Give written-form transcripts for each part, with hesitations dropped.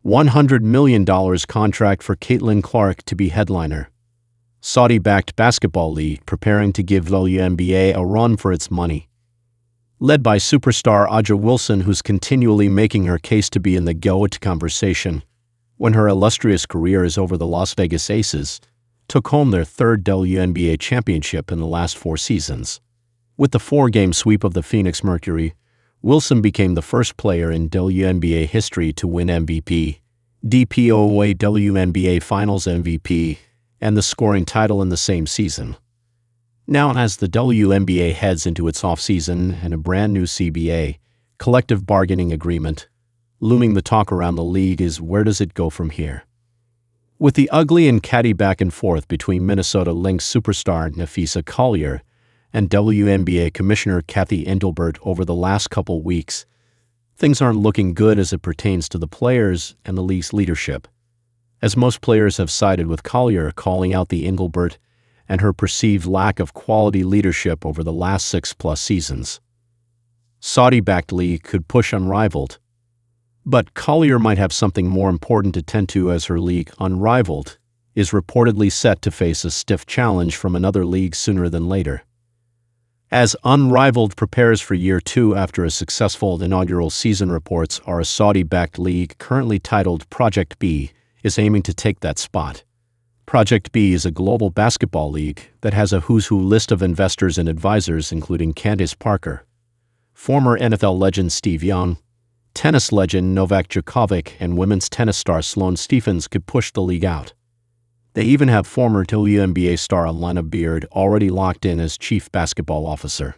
$100 million contract for Caitlin Clark to be headliner. Saudi-backed basketball league preparing to give WNBA a run for its money. Led by superstar A'ja Wilson, who's continually making her case to be in the GOAT conversation, when her illustrious career is over, the Las Vegas Aces took home their third WNBA championship in the last 4 seasons. With the 4-game sweep of the Phoenix Mercury, Wilson became the first player in WNBA history to win MVP, DPOY WNBA Finals MVP, and the scoring title in the same season. Now, as the WNBA heads into its offseason and a brand new CBA, collective bargaining agreement, looming, the talk around the league is, where does it go from here? With the ugly and catty back and forth between Minnesota Lynx superstar Napheesa Collier and WNBA Commissioner Kathy Engelbert over the last couple weeks, things aren't looking good as it pertains to the players and the league's leadership, as most players have sided with Collier, calling out the Engelbert and her perceived lack of quality leadership over the last 6+ seasons. Saudi-backed league could push Unrivaled, but Collier might have something more important to tend to, as her league, Unrivaled, is reportedly set to face a stiff challenge from another league sooner than later. As Unrivaled prepares for year 2 after a successful inaugural season, reports are a Saudi-backed league currently titled Project B is aiming to take that spot. Project B is a global basketball league that has a who's who list of investors and advisors, including Candace Parker, former NFL legend Steve Young, tennis legend Novak Djokovic, and women's tennis star Sloane Stephens could push the league out. They even have former WNBA star Alana Beard already locked in as chief basketball officer.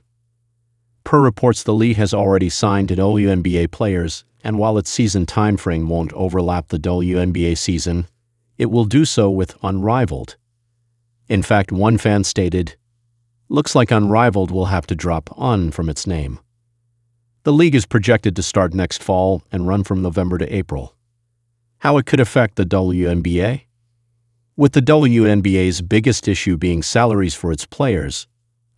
Per reports, the league has already signed WNBA players, and while its season timeframe won't overlap the WNBA season, it will do so with Unrivaled. In fact, one fan stated, "Looks like Unrivaled will have to drop Un from its name." The league is projected to start next fall and run from November to April. How it could affect the WNBA? With the WNBA's biggest issue being salaries for its players,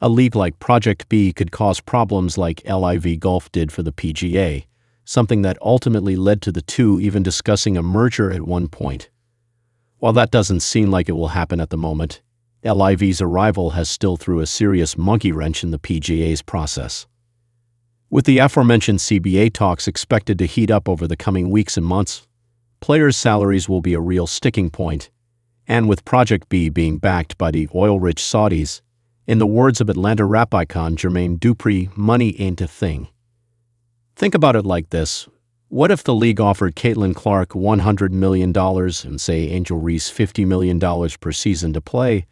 a league like Project B could cause problems like LIV Golf did for the PGA, something that ultimately led to the two even discussing a merger at one point. While that doesn't seem like it will happen at the moment, LIV's arrival has still threw a serious monkey wrench in the PGA's process. With the aforementioned CBA talks expected to heat up over the coming weeks and months, players' salaries will be a real sticking point, and with Project B being backed by the oil-rich Saudis, in the words of Atlanta rap icon Jermaine Dupri, money ain't a thing. Think about it like this. What if the league offered Caitlin Clark $100 million and, say, Angel Reese $50 million per season to play?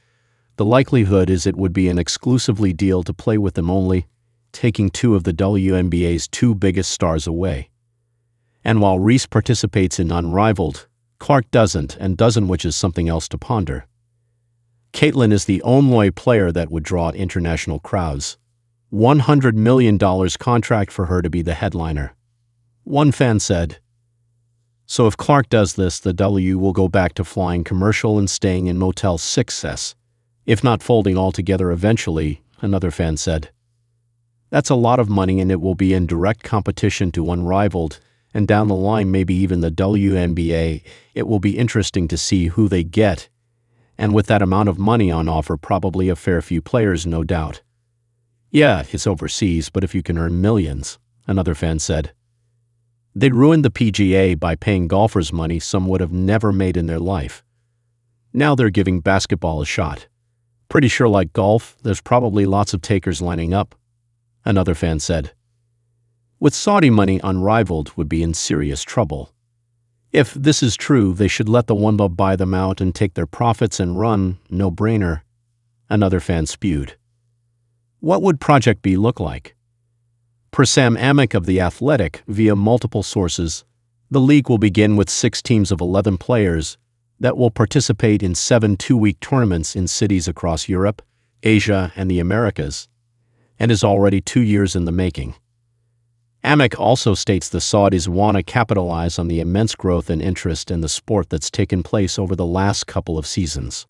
The likelihood is it would be an exclusively deal to play with them only, taking 2 of the WNBA's 2 biggest stars away. And while Reese participates in Unrivaled, Clark doesn't, which is something else to ponder. Caitlin is the only player that would draw international crowds. $100 million contract for her to be the headliner. One fan said, "So if Clark does this, the W will go back to flying commercial and staying in Motel 6S, if not folding altogether eventually," another fan said. "That's a lot of money, and it will be in direct competition to Unrivaled, and down the line maybe even the WNBA. It will be interesting to see who they get, and with that amount of money on offer, probably a fair few players, no doubt." "Yeah, it's overseas, but if you can earn millions," another fan said. "They'd ruin the PGA by paying golfers money some would have never made in their life. Now they're giving basketball a shot. Pretty sure, like golf, there's probably lots of takers lining up," another fan said. With Saudi money, Unrivaled would be in serious trouble. If this is true, they should let the WNBA buy them out and take their profits and run, no-brainer, another fan spewed. What would Project B look like? Per Sam Amick of The Athletic, via multiple sources, the league will begin with 6 teams of 11 players that will participate in 7 2-week tournaments in cities across Europe, Asia, and the Americas, and is already 2 years in the making. Amick also states the Saudis want to capitalize on the immense growth and interest in the sport that's taken place over the last couple of seasons.